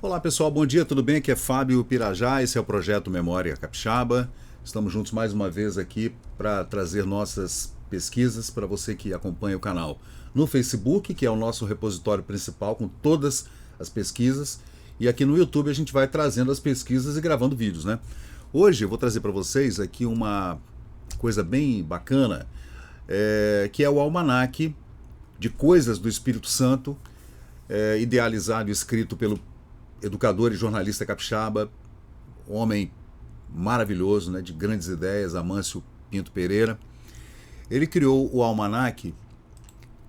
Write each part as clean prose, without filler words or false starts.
Olá pessoal, bom dia, tudo bem? Aqui é Fábio Pirajá, esse é o projeto Memória Capixaba. Estamos juntos mais uma vez aqui para trazer nossas pesquisas para você que acompanha o canal no Facebook, que é o nosso repositório principal com todas as pesquisas, e aqui no YouTube a gente vai trazendo as pesquisas e gravando vídeos, né? Hoje eu vou trazer para vocês aqui uma coisa bem bacana, que é o almanaque de coisas do Espírito Santo, idealizado e escrito pelo educador e jornalista capixaba, homem maravilhoso, né, de grandes ideias, Amâncio Pinto Pereira. Ele criou o almanaque,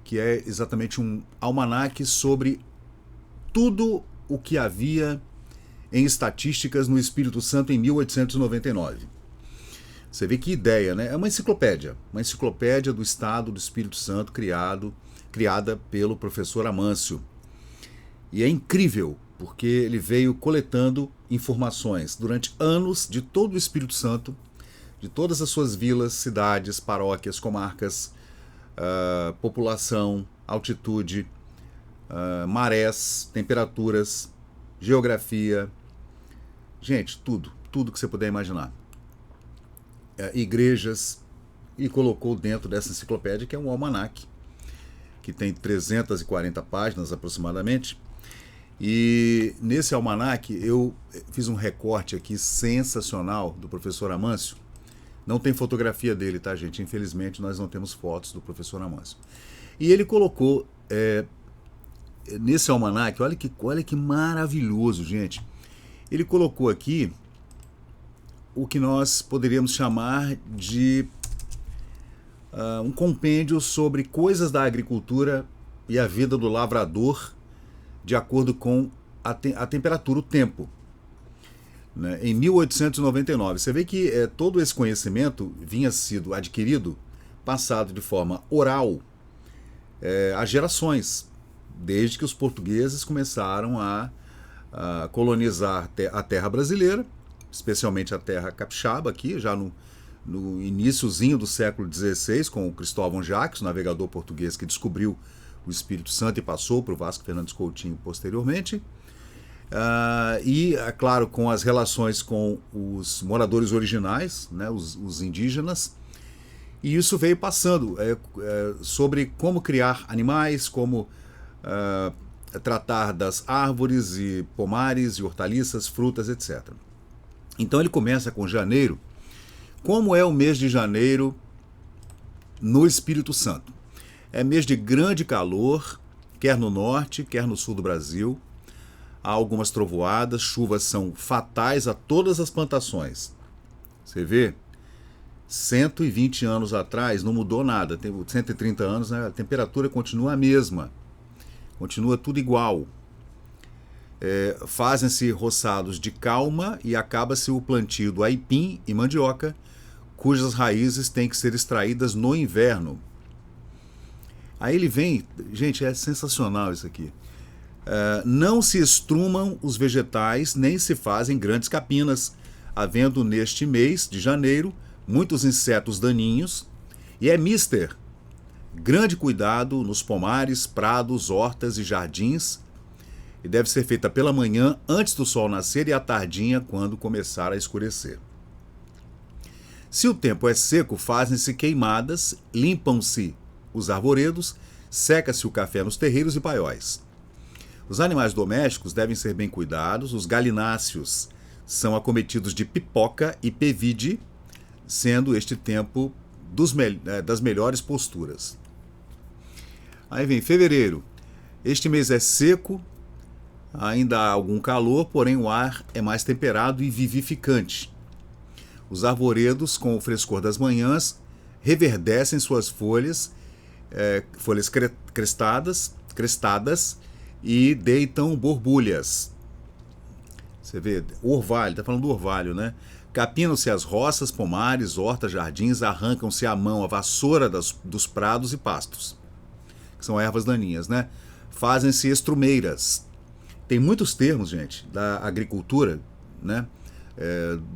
que é exatamente um almanaque sobre tudo o que havia em estatísticas no Espírito Santo em 1899. Você vê que ideia, né? É uma enciclopédia do Estado do Espírito Santo criada pelo professor Amâncio. E é incrível, porque ele veio coletando informações durante anos de todo o Espírito Santo, de todas as suas vilas, cidades, paróquias, comarcas, população, altitude, marés, temperaturas, geografia, gente, tudo que você puder imaginar. Igrejas, e colocou dentro dessa enciclopédia, que é um almanaque, que tem 340 páginas aproximadamente. E nesse almanaque eu fiz um recorte aqui sensacional do professor Amâncio. Não tem fotografia dele, tá, gente? Infelizmente nós não temos fotos do professor Amâncio. E ele colocou nesse almanaque, olha que maravilhoso, gente. Ele colocou aqui o que nós poderíamos chamar de um compêndio sobre coisas da agricultura e a vida do lavrador, de acordo com a temperatura, o tempo, né, em 1899. Você vê que todo esse conhecimento vinha sido adquirido, passado de forma oral, a gerações, desde que os portugueses começaram a colonizar a terra brasileira, especialmente a terra capixaba, aqui já no iniciozinho do século XVI, com o Cristóvão Jacques, navegador português que descobriu o Espírito Santo e passou para o Vasco Fernandes Coutinho posteriormente. E, é claro, com as relações com os moradores originais, né, os indígenas, e isso veio passando sobre como criar animais, como tratar das árvores e pomares e hortaliças, frutas, etc. Então ele começa com janeiro. Como é o mês de janeiro no Espírito Santo? É mês de grande calor, quer no norte, quer no sul do Brasil. Há algumas trovoadas, chuvas são fatais a todas as plantações. Você vê, 120 anos atrás não mudou nada, tem 130 anos, né, a temperatura continua a mesma, continua tudo igual. Fazem-se roçados de calma e acaba-se o plantio do aipim e mandioca, cujas raízes têm que ser extraídas no inverno. Aí ele vem, gente, é sensacional isso aqui. Não se estrumam os vegetais, nem se fazem grandes capinas, havendo neste mês de janeiro muitos insetos daninhos, e é mister grande cuidado nos pomares, prados, hortas e jardins, e deve ser feita pela manhã, antes do sol nascer, e à tardinha, quando começar a escurecer. Se o tempo é seco, fazem-se queimadas, limpam-se os arvoredos, seca-se o café nos terreiros e paióis. Os animais domésticos devem ser bem cuidados, os galináceos são acometidos de pipoca e pevide, sendo este tempo das melhores posturas. Aí vem fevereiro. Este mês é seco, ainda há algum calor, porém o ar é mais temperado e vivificante. Os arvoredos, com o frescor das manhãs, reverdecem suas folhas crestadas e deitam borbulhas. Você vê, orvalho, está falando do orvalho, né? Capinam-se as roças, pomares, hortas, jardins, arrancam-se à mão a vassoura dos prados e pastos, que são ervas daninhas, né? Fazem-se estrumeiras. Tem muitos termos, gente, da agricultura, né?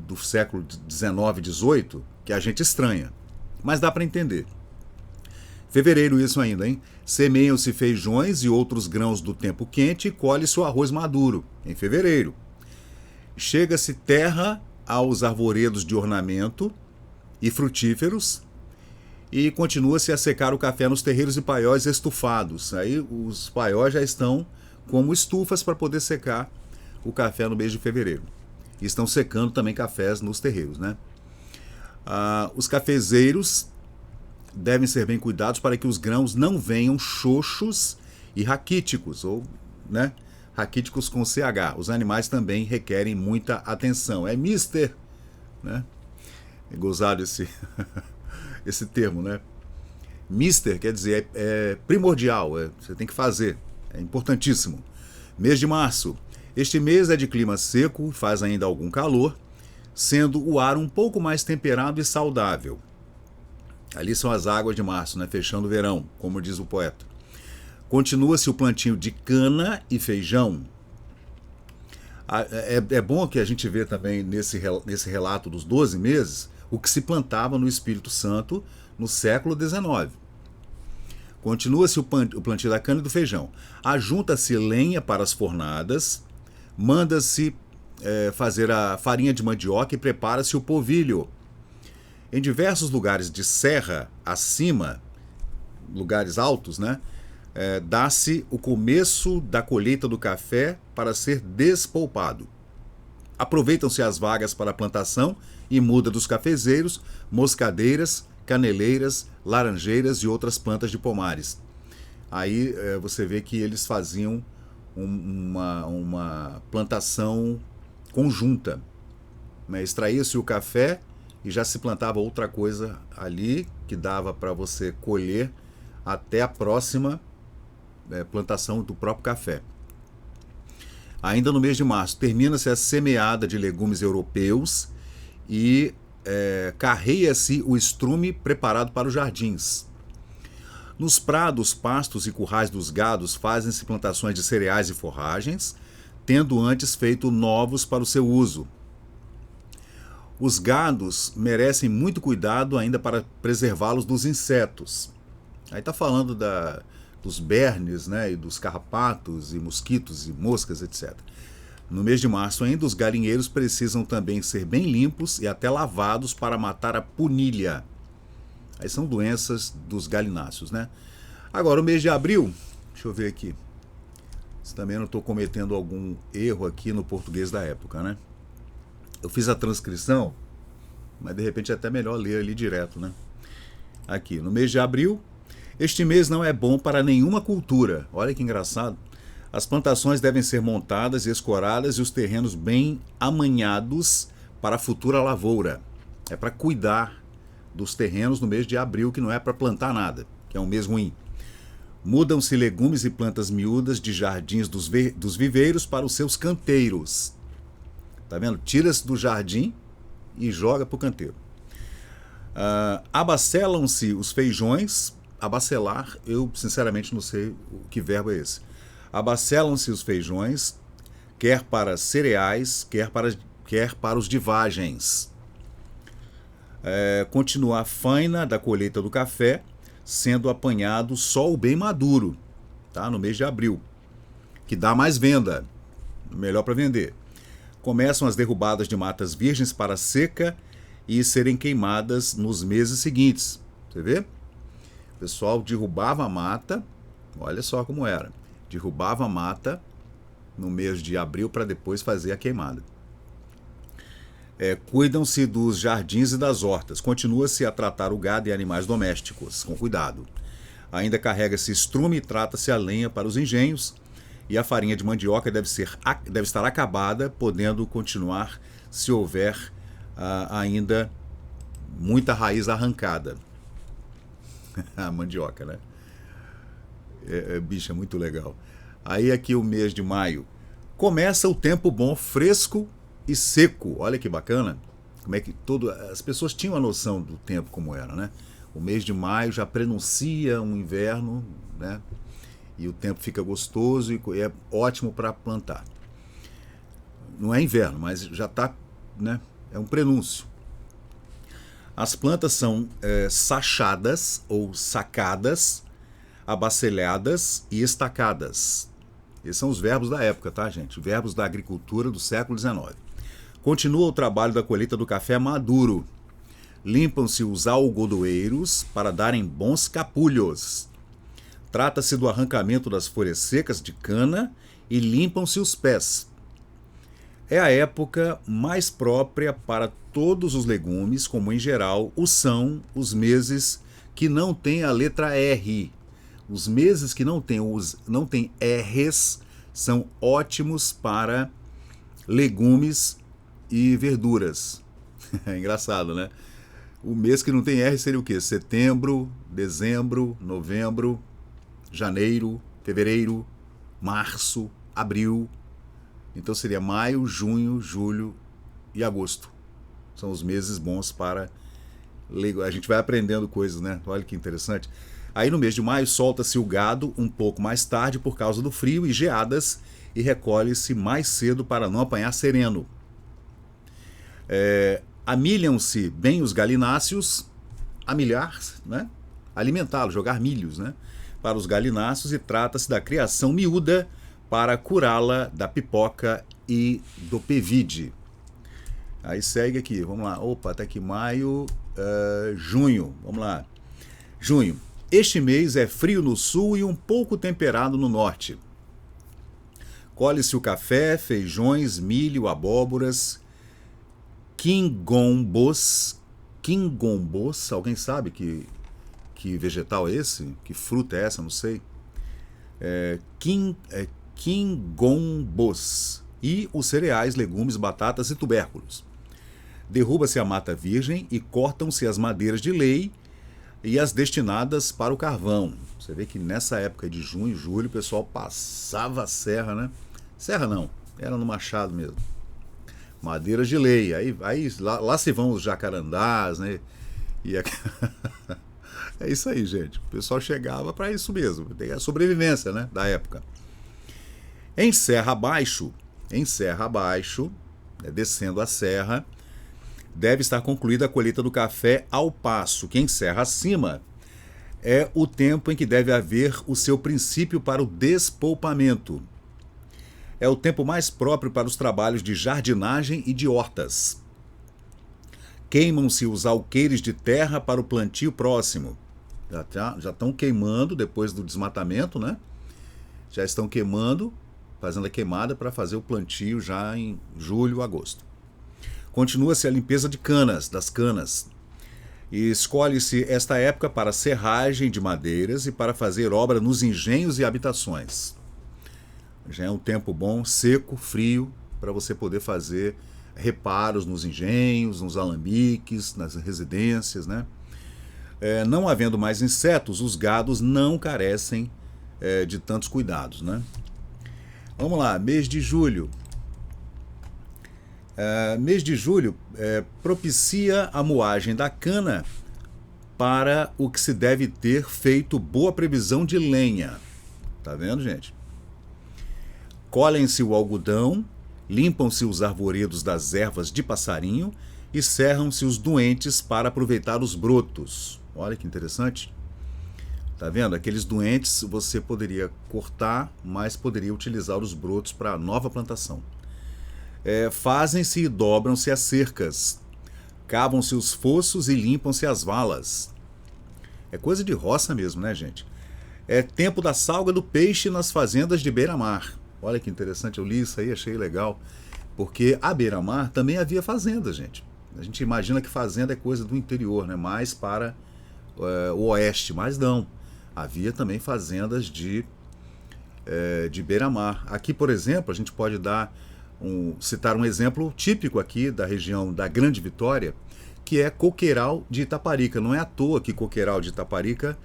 Do século XIX, XVIII, que a gente estranha, mas dá para entender. Fevereiro isso ainda, hein? Semeiam-se feijões e outros grãos do tempo quente e colhe-se o arroz maduro, em fevereiro. Chega-se terra aos arvoredos de ornamento e frutíferos e continua-se a secar o café nos terreiros e paióis estufados. Aí os paióis já estão como estufas para poder secar o café no mês de fevereiro. E estão secando também cafés nos terreiros, né? Os cafezeiros devem ser bem cuidados para que os grãos não venham xoxos e raquíticos, ou, né, raquíticos com CH. Os animais também requerem muita atenção. É mister, né? É gozado esse termo, né? Mister quer dizer é primordial, você tem que fazer, é importantíssimo. Mês de março. Este mês é de clima seco, faz ainda algum calor, sendo o ar um pouco mais temperado e saudável. Ali são as águas de março, né? Fechando o verão, como diz o poeta. Continua-se o plantio de cana e feijão. É bom que a gente vê também nesse relato dos 12 meses o que se plantava no Espírito Santo no século XIX. Continua-se o plantio da cana e do feijão. Ajunta-se lenha para as fornadas, manda-se fazer a farinha de mandioca e prepara-se o polvilho. Em diversos lugares de serra acima, lugares altos, né, dá-se o começo da colheita do café para ser despolpado. Aproveitam-se as vagas para a plantação e muda dos cafezeiros, moscadeiras, caneleiras, laranjeiras e outras plantas de pomares. Aí você vê que eles faziam uma plantação conjunta, né? Extraía-se o café e já se plantava outra coisa ali que dava para você colher até a próxima plantação do próprio café. Ainda no mês de março, termina-se a semeada de legumes europeus e carreia-se o estrume preparado para os jardins. Nos prados, pastos e currais dos gados fazem-se plantações de cereais e forragens, tendo antes feito novos para o seu uso. Os gados merecem muito cuidado ainda para preservá-los dos insetos. Aí está falando dos bernes, né, e dos carrapatos e mosquitos e moscas, etc. No mês de março ainda, os galinheiros precisam também ser bem limpos e até lavados para matar a punilha. Aí são doenças dos galináceos, né? Agora, o mês de abril, deixa eu ver aqui, se também não estou cometendo algum erro aqui no português da época, né? Eu fiz a transcrição, mas de repente é até melhor ler ali direto, né? Aqui, no mês de abril, este mês não é bom para nenhuma cultura. Olha que engraçado. As plantações devem ser montadas e escoradas e os terrenos bem amanhados para a futura lavoura. É para cuidar dos terrenos no mês de abril, que não é para plantar nada, que é um mês ruim. Mudam-se legumes e plantas miúdas de jardins dos viveiros para os seus canteiros. Tá vendo? Tira-se do jardim e joga para o canteiro. Abacelam-se os feijões. Abacelar, eu sinceramente não sei o que verbo é esse. Abacelam-se os feijões, quer para cereais, quer para os de vagens. Continua a faina da colheita do café, sendo apanhado só o bem maduro, tá? No mês de abril, que dá mais venda, melhor para vender. Começam as derrubadas de matas virgens para seca e serem queimadas nos meses seguintes. Você vê? O pessoal derrubava a mata, olha só como era. Derrubava a mata no mês de abril para depois fazer a queimada. Cuidam-se dos jardins e das hortas. Continua-se a tratar o gado e animais domésticos, com cuidado. Ainda carrega-se estrume e trata-se a lenha para os engenhos. E a farinha de mandioca deve estar acabada, podendo continuar se houver ainda muita raiz arrancada. A mandioca, né? Bicho, é muito legal. Aí aqui o mês de maio. Começa o tempo bom, fresco e seco. Olha que bacana. Como é que as pessoas tinham a noção do tempo como era, né? O mês de maio já prenuncia um inverno, né? E o tempo fica gostoso e é ótimo para plantar. Não é inverno, mas já está, né? É um prenúncio. As plantas são sachadas ou sacadas, abacelhadas e estacadas. Esses são os verbos da época, tá, gente? Verbos da agricultura do século XIX. Continua o trabalho da colheita do café maduro. Limpam-se os algodoeiros para darem bons capulhos. Trata-se do arrancamento das folhas secas de cana e limpam-se os pés. É a época mais própria para todos os legumes, como em geral o são os meses que não têm a letra R. Os meses que não têm R's são ótimos para legumes e verduras. É engraçado, né? O mês que não tem R seria o quê? Setembro, dezembro, novembro, janeiro, fevereiro, março, abril. Então seria maio, junho, julho e agosto. São os meses bons para... A gente vai aprendendo coisas, né? Olha que interessante. Aí no mês de maio solta-se o gado um pouco mais tarde por causa do frio e geadas e recolhe-se mais cedo para não apanhar sereno. Amilham-se bem os galináceos, amilhar, né? Alimentá-los, jogar milhos, né? Para os galináceos, e trata-se da criação miúda para curá-la da pipoca e do pevide. Aí segue aqui, vamos lá, até aqui maio, junho, vamos lá. Junho. Este mês é frio no sul e um pouco temperado no norte. Colhe-se o café, feijões, milho, abóboras, quingombos, alguém sabe que vegetal é esse? Que fruta é essa? Não sei. Quingombos. E os cereais, legumes, batatas e tubérculos. Derruba-se a mata virgem e cortam-se as madeiras de lei e as destinadas para o carvão. Você vê que nessa época de junho e julho o pessoal passava a serra, né? Serra não, era no machado mesmo. Madeiras de lei, aí lá se vão os jacarandás, né? E é isso aí, gente. O pessoal chegava para isso mesmo, tem a sobrevivência, né, da época. Em serra abaixo, descendo a serra, deve estar concluída a colheita do café, ao passo que em serra acima é o tempo em que deve haver o seu princípio para o despolpamento. É o tempo mais próprio para os trabalhos de jardinagem e de hortas. Queimam-se os alqueires de terra para o plantio próximo. Já estão queimando depois do desmatamento, né? Já estão queimando, fazendo a queimada para fazer o plantio já em julho, agosto. Continua-se a limpeza das canas. E escolhe-se esta época para serragem de madeiras e para fazer obra nos engenhos e habitações. Já é um tempo bom, seco, frio, para você poder fazer reparos nos engenhos, nos alambiques, nas residências, né? Não havendo mais insetos, os gados não carecem de tantos cuidados, né? Vamos lá, mês de julho. Mês de julho propicia a moagem da cana, para o que se deve ter feito boa previsão de lenha. Tá vendo, gente? Colhem-se o algodão, limpam-se os arvoredos das ervas de passarinho e serram-se os doentes para aproveitar os brotos. Olha que interessante. Tá vendo? Aqueles doentes você poderia cortar, mas poderia utilizar os brotos para nova plantação. Fazem-se e dobram-se as cercas, cavam-se os fossos e limpam-se as valas. É coisa de roça mesmo, né, gente? É tempo da salga do peixe nas fazendas de beira-mar. Olha que interessante, eu li isso aí, achei legal. Porque à beira-mar também havia fazenda, gente. A gente imagina que fazenda é coisa do interior, né? Mais para o oeste, mas não. Havia também fazendas de beira-mar. Aqui, por exemplo, a gente pode citar um exemplo típico aqui da região da Grande Vitória, que é Coqueiral de Itaparica. Não é à toa que Coqueiral de Itaparica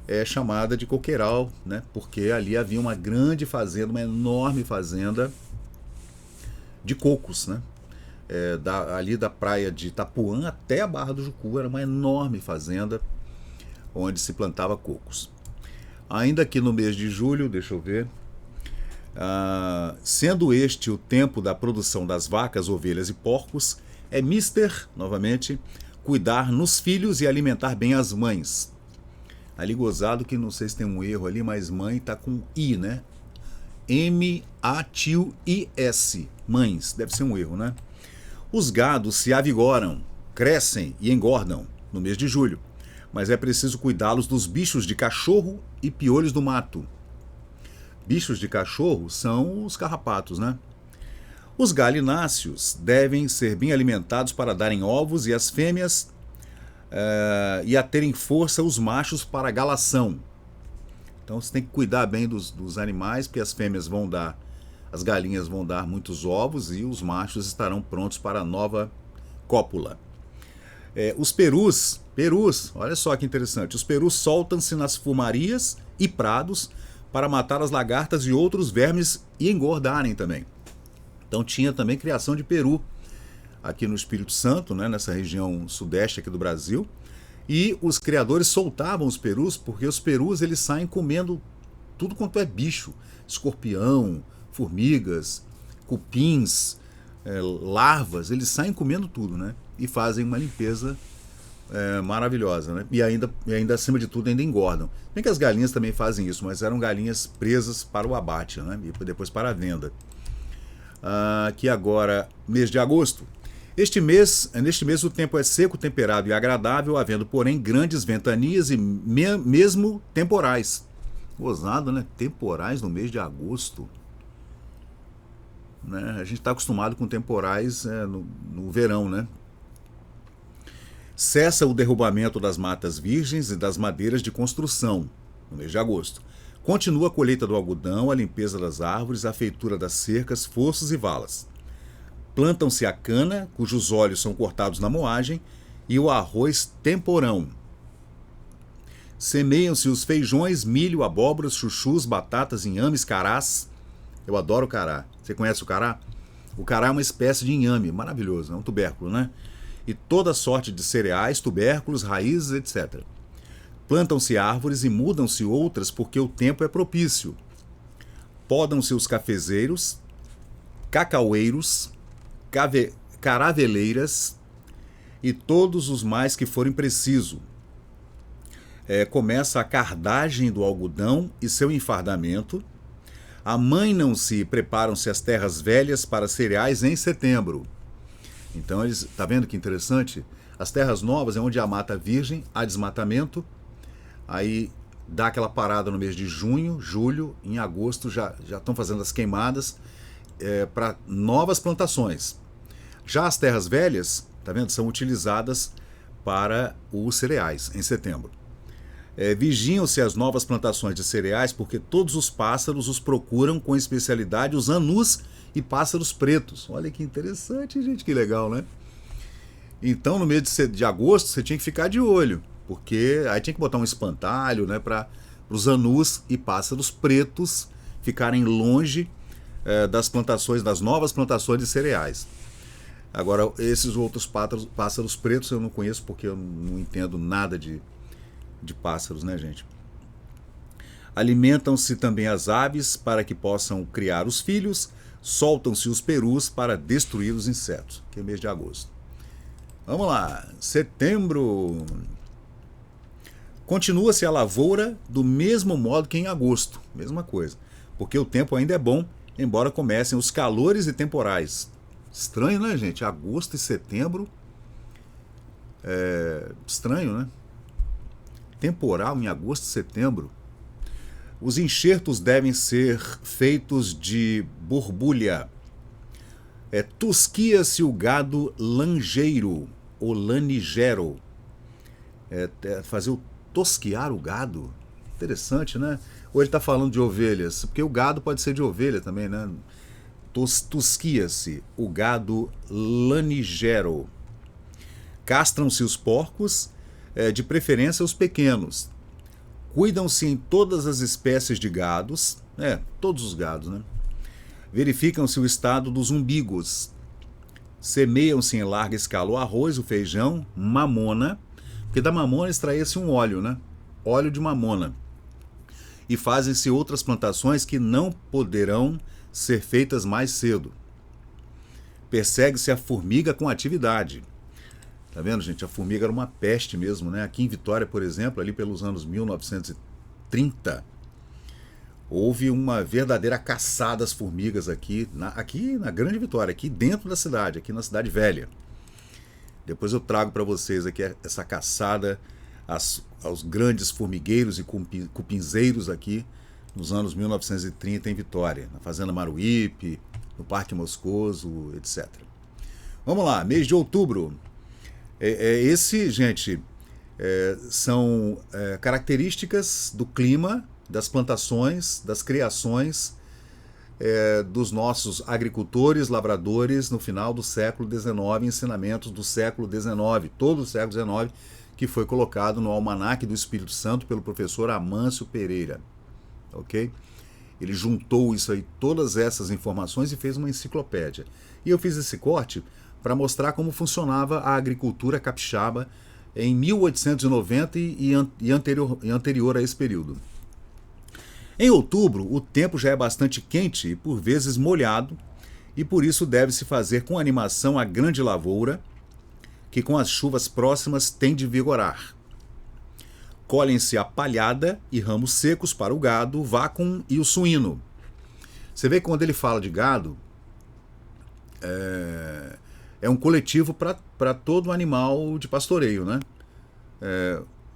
é chamada de Coqueiral, né? Porque ali havia uma grande fazenda, uma enorme fazenda de cocos, né? Ali da praia de Itapuã até a Barra do Jucu, era uma enorme fazenda onde se plantava cocos. Ainda aqui no mês de julho, deixa eu ver, sendo este o tempo da produção das vacas, ovelhas e porcos, é mister, novamente, cuidar nos filhos e alimentar bem as mães. Ali gozado que não sei se tem um erro ali, mas mãe tá com I, né? M-A-T-I-S. Mães, deve ser um erro, né? Os gados se avigoram, crescem e engordam no mês de julho, mas é preciso cuidá-los dos bichos de cachorro e piolhos do mato. Bichos de cachorro são os carrapatos, né? Os galináceos devem ser bem alimentados para darem ovos e as fêmeas e a terem força os machos para a galação. Então você tem que cuidar bem dos animais, porque as fêmeas vão dar, as galinhas vão dar muitos ovos e os machos estarão prontos para a nova cópula. Os perus, olha só que interessante, os perus soltam-se nas fumarias e prados para matar as lagartas e outros vermes e engordarem também. Então tinha também criação de peru aqui no Espírito Santo, né, nessa região sudeste aqui do Brasil. E os criadores soltavam os perus, porque os perus eles saem comendo tudo quanto é bicho. Escorpião, formigas, cupins, larvas, eles saem comendo tudo, né? E fazem uma limpeza maravilhosa, né? E ainda, acima de tudo, ainda engordam. Bem que as galinhas também fazem isso, mas eram galinhas presas para o abate, né? E depois para a venda. Aqui agora, mês de agosto. Neste mês o tempo é seco, temperado e agradável, havendo, porém, grandes ventanias e mesmo temporais. Gozado, né? Temporais no mês de agosto. Né? A gente está acostumado com temporais no verão, né? Cessa o derrubamento das matas virgens e das madeiras de construção, no mês de agosto. Continua a colheita do algodão, a limpeza das árvores, a feitura das cercas, fossos e valas. Plantam-se a cana, cujos olhos são cortados na moagem, e o arroz temporão. Semeiam-se os feijões, milho, abóboras, chuchus, batatas, inhames, carás. Eu adoro cará. Você conhece o cará? O cará é uma espécie de inhame, maravilhoso, é um tubérculo, né? E toda sorte de cereais, tubérculos, raízes, etc. Plantam-se árvores e mudam-se outras porque o tempo é propício. Podam-se os cafezeiros, cacaueiros, caraveleiras e todos os mais que forem preciso. Começa a cardagem do algodão e seu enfardamento. Amainam-se e preparam-se as terras velhas para cereais em setembro. Então, tá vendo que interessante? As terras novas é onde há mata virgem, há desmatamento, aí dá aquela parada no mês de junho, julho, em agosto já estão fazendo as queimadas para novas plantações. Já as terras velhas, tá vendo, são utilizadas para os cereais em setembro. Vigiam-se as novas plantações de cereais porque todos os pássaros os procuram, com especialidade os anus e pássaros pretos. Olha que interessante, gente, que legal, né? Então, no mês de agosto, você tinha que ficar de olho, porque aí tinha que botar um espantalho, né, para os anus e pássaros pretos ficarem longe das plantações, das novas plantações de cereais. Agora, esses outros pássaros pretos eu não conheço porque eu não entendo nada de pássaros, né, gente? Alimentam-se também as aves para que possam criar os filhos, soltam-se os perus para destruir os insetos, que é mês de agosto. Vamos lá, setembro. Continua-se a lavoura do mesmo modo que em agosto, mesma coisa, porque o tempo ainda é bom, embora comecem os calores e temporais. Estranho, né, gente? Agosto e setembro. Estranho, né? Temporal em agosto e setembro. Os enxertos devem ser feitos de borbulha. Tosquia-se o gado lanjeiro, ou lanigero. Fazer o tosquiar o gado. Interessante, né? Ou ele está falando de ovelhas? Porque o gado pode ser de ovelha também, né? Tosquia-se o gado lanigero. Castram-se os porcos, de preferência os pequenos. Cuidam-se em todas as espécies de gados, todos os gados, né? Verificam-se o estado dos umbigos. Semeiam-se em larga escala o arroz, o feijão, mamona, porque da mamona extraía-se um óleo, né? Óleo de mamona. E fazem-se outras plantações que não poderão ser feitas mais cedo. Persegue-se a formiga com atividade. Tá vendo, gente? A formiga era uma peste mesmo, né? Aqui em Vitória, por exemplo, ali pelos anos 1930, houve uma verdadeira caçada às formigas aqui na Grande Vitória, aqui dentro da cidade, aqui na Cidade Velha. Depois eu trago para vocês aqui essa caçada aos grandes formigueiros e cupinzeiros aqui nos anos 1930 em Vitória, na Fazenda Maruípe, no Parque Moscoso, etc. Vamos lá, mês de outubro. Gente, são características do clima, das plantações, das criações dos nossos agricultores, lavradores no final do século XIX, ensinamentos do século XIX, todo o século XIX, que foi colocado no Almanaque do Espírito Santo pelo professor Amâncio Pereira. Ok? Ele juntou isso aí, todas essas informações, e fez uma enciclopédia. E eu fiz esse corte para mostrar como funcionava a agricultura capixaba em 1890 e anterior a esse período. Em outubro, o tempo já é bastante quente e por vezes molhado, e por isso deve-se fazer com animação a grande lavoura, que com as chuvas próximas tem de vigorar. Colhem-se a palhada e ramos secos para o gado, o vacum e o suíno. Você vê que quando ele fala de gado, é um coletivo para todo animal de pastoreio, né?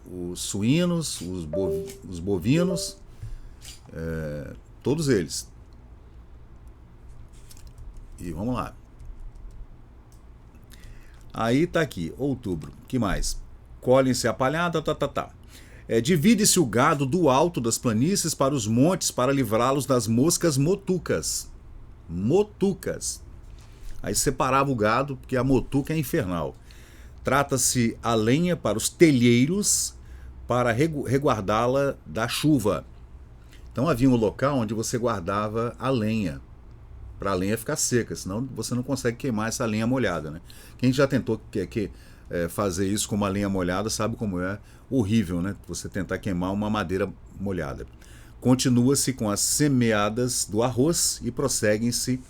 Os suínos, os bovinos, todos eles. E vamos lá. Aí tá aqui, outubro. Que mais? Colhem-se a palhada, divide-se o gado do alto das planícies para os montes para livrá-los das moscas motucas. Motucas. Aí separava o gado, porque a motuca é infernal. Trata-se a lenha para os telheiros para reguardá-la da chuva. Então havia um local onde você guardava a lenha, para a lenha ficar seca, senão você não consegue queimar essa lenha molhada, né? Quem já tentou fazer isso com uma lenha molhada sabe como é horrível, né? Você tentar queimar uma madeira molhada. Continua-se com as semeadas do arroz e perseguem-se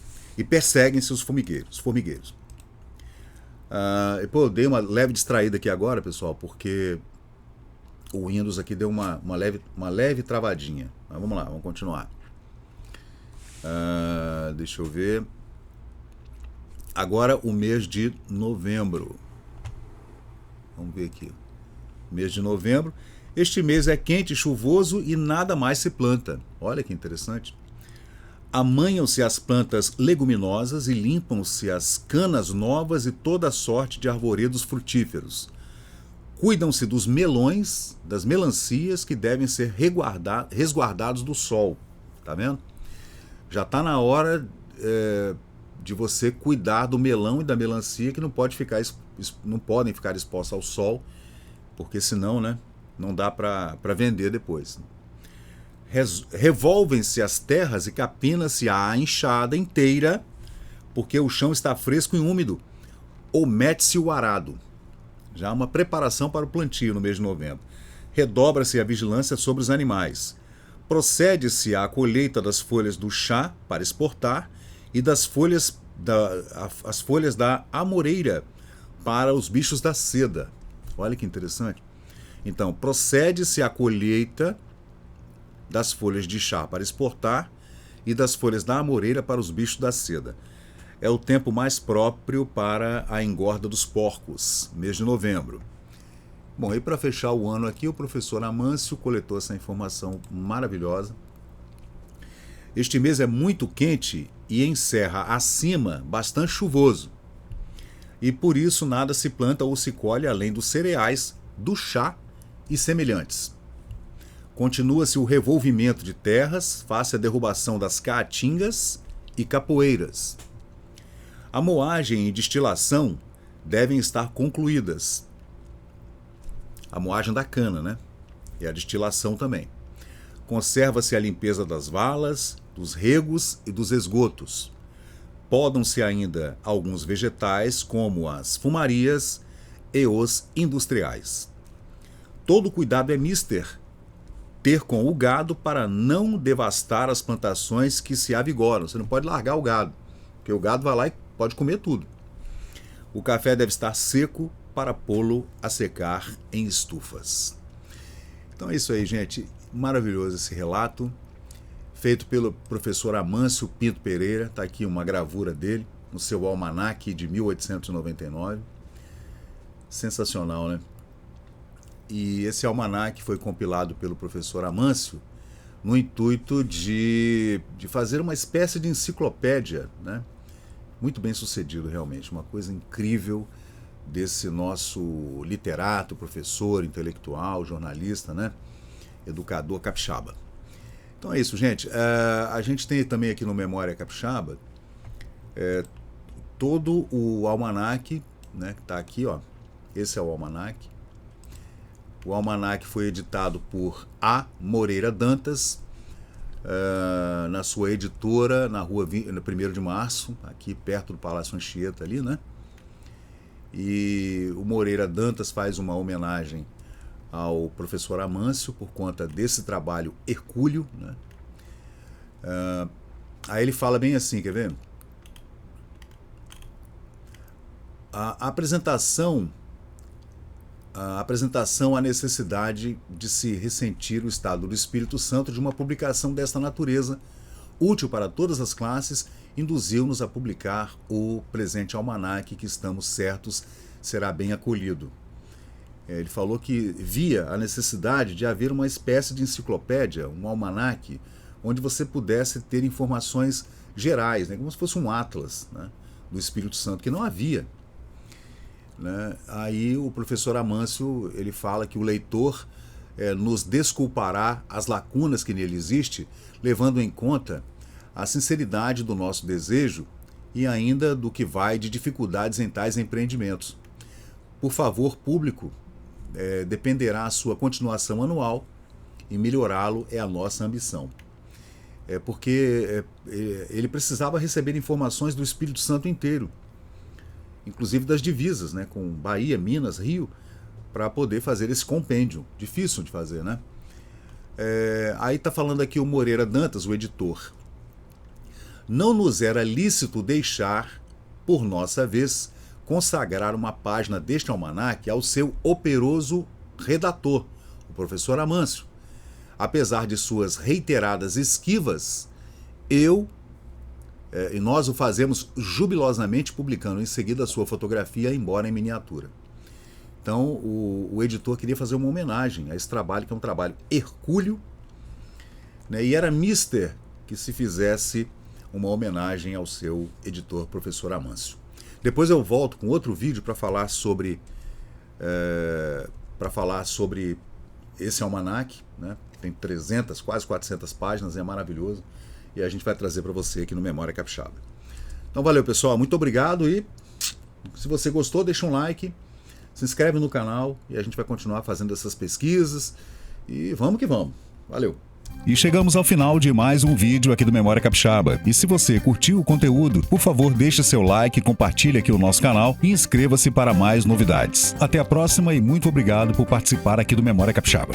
os formigueiros. Eu dei uma leve distraída aqui agora, pessoal, porque o Windows aqui deu uma leve travadinha. Mas vamos lá, vamos continuar. Deixa eu ver. Agora o mês de novembro. Vamos ver aqui. Mês de novembro. Este mês é quente e chuvoso e nada mais se planta. Olha que interessante. Amanham-se as plantas leguminosas e limpam-se as canas novas e toda sorte de arvoredos frutíferos. Cuidam-se dos melões, das melancias que devem ser resguardados do sol. Tá vendo? Já está na hora de você cuidar do melão e da melancia, que não podem ficar expostos ao sol, porque senão, né, não dá para vender depois. Revolvem-se as terras e capina-se a enxada inteira, porque o chão está fresco e úmido, ou mete-se o arado. Já há uma preparação para o plantio no mês de novembro. Redobra-se a vigilância sobre os animais. Procede-se à colheita das folhas do chá para exportar e das folhas as folhas da amoreira para os bichos da seda. Olha que interessante. Então, procede-se à colheita das folhas de chá para exportar e das folhas da amoreira para os bichos da seda. É o tempo mais próprio para a engorda dos porcos, mês de novembro. Bom, e para fechar o ano aqui, o professor Amâncio coletou essa informação maravilhosa. Este mês é muito quente e em serra acima bastante chuvoso. E por isso nada se planta ou se colhe além dos cereais, do chá e semelhantes. Continua-se o revolvimento de terras, face à derrubação das caatingas e capoeiras. A moagem e destilação devem estar concluídas. A moagem da cana, né? E a destilação também. Conserva-se a limpeza das valas, dos regos e dos esgotos. Podam-se ainda alguns vegetais, como as fumarias e os industriais. Todo cuidado é mister ter com o gado para não devastar as plantações que se avigoram. Você não pode largar o gado, porque o gado vai lá e pode comer tudo. O café deve estar seco para pô-lo a secar em estufas. Então é isso aí, gente. Maravilhoso esse relato, feito pelo professor Amâncio Pinto Pereira. Está aqui uma gravura dele, no seu almanaque de 1899. Sensacional, né? E esse almanaque foi compilado pelo professor Amâncio no intuito de fazer uma espécie de enciclopédia, né? Muito bem sucedido, realmente. Uma coisa incrível desse nosso literato, professor, intelectual, jornalista, né? Educador capixaba. Então é isso, gente. A gente tem também aqui no Memória Capixaba todo o almanaque, né? Que está aqui, ó. Esse é o almanaque. O almanaque foi editado por A. Moreira Dantas, na sua editora, na rua 1º de Março, aqui perto do Palácio Anchieta, ali, né? E o Moreira Dantas faz uma homenagem ao professor Amâncio por conta desse trabalho hercúleo, né? Aí ele fala bem assim, quer ver? A apresentação a necessidade de se ressentir o estado do Espírito Santo de uma publicação desta natureza, útil para todas as classes, induziu-nos a publicar o presente almanaque, que estamos certos será bem acolhido. Ele falou que via a necessidade de haver uma espécie de enciclopédia, um almanaque, onde você pudesse ter informações gerais, né, como se fosse um atlas, né, do Espírito Santo, que não havia. Né? Aí o professor Amâncio, ele fala que o leitor nos desculpará as lacunas que nele existe, levando em conta a sinceridade do nosso desejo e ainda do que vai de dificuldades em tais empreendimentos. Por favor, público, dependerá a sua continuação anual e melhorá-lo é a nossa ambição. Porque ele precisava receber informações do Espírito Santo inteiro, inclusive das divisas, né, com Bahia, Minas, Rio, para poder fazer esse compêndio. Difícil de fazer, né? Aí está falando aqui o Moreira Dantas, o editor. Não nos era lícito deixar, por nossa vez, consagrar uma página deste almanaque ao seu operoso redator, o professor Amâncio. Apesar de suas reiteradas esquivas, e nós o fazemos jubilosamente, publicando em seguida a sua fotografia, embora em miniatura. Então, o editor queria fazer uma homenagem a esse trabalho, que é um trabalho hercúleo, né, e era mister que se fizesse uma homenagem ao seu editor, professor Amâncio. Depois eu volto com outro vídeo para falar sobre esse almanaque, né? Tem 300, quase 400 páginas, é maravilhoso. E a gente vai trazer para você aqui no Memória Capixaba. Então valeu, pessoal, muito obrigado, e se você gostou, deixa um like, se inscreve no canal e a gente vai continuar fazendo essas pesquisas e vamos que vamos. Valeu! E chegamos ao final de mais um vídeo aqui do Memória Capixaba. E se você curtiu o conteúdo, por favor, deixe seu like, compartilhe aqui o nosso canal e inscreva-se para mais novidades. Até a próxima e muito obrigado por participar aqui do Memória Capixaba.